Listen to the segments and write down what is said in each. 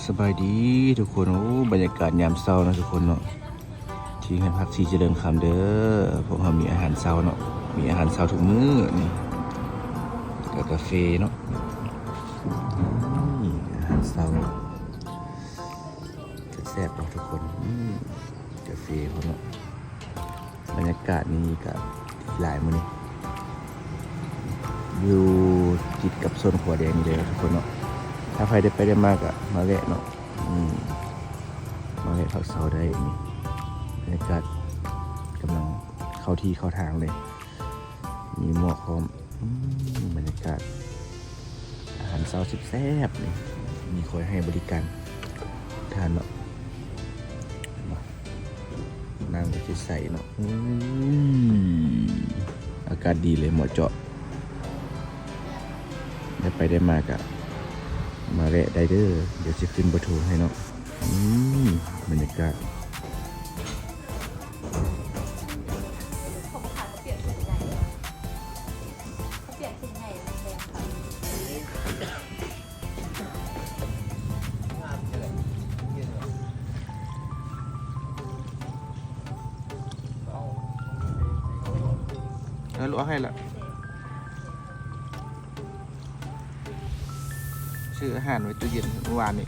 สบายดีทุกคนโอ้บรรยากาศยามเช้านะทุกคนเนาะที่ให้พักสีเจริญคำเด้อผมทำมีอาหารเช้าเนาะมีอาหารเช้าทุกมื้อนี่กับกาแฟเนาะนี่อาหารเช้าแซ่บๆเนาะทุกคนกาแฟเขาเนาะบรรยากาศนี่กับหลายมื้อนี้อยู่ติดกับโซนขัวแดงนี่เลยทุกคนเนาะถ้าใครได้ไปได้มากอะมาแวะเนาะมาแวะพักเช้าได้นี่บรรยากาศกำลังเข้าที่เข้าทางเลยมีหมอกพร้อมบรรยากาศอาหารเช้าแซ่บๆนี่มีคอยให้บริการทานเนาะนั่งก็ใส่เนาะอากาศดีเลยเหมาะเจาะได้ไปได้มากอะมาแวะได้เด้อเดี๋ยวจะขึ้นเบอร์โทรให้เนาะบรรยากาศแล้วรู้ให้ละซื้ออาหารไว้ตู้เย็นเมื่อวานนี้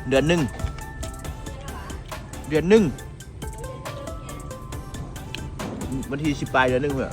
เดือนหนึ่งวันที่10 ปลายเดือนหนึ่งเพื่อ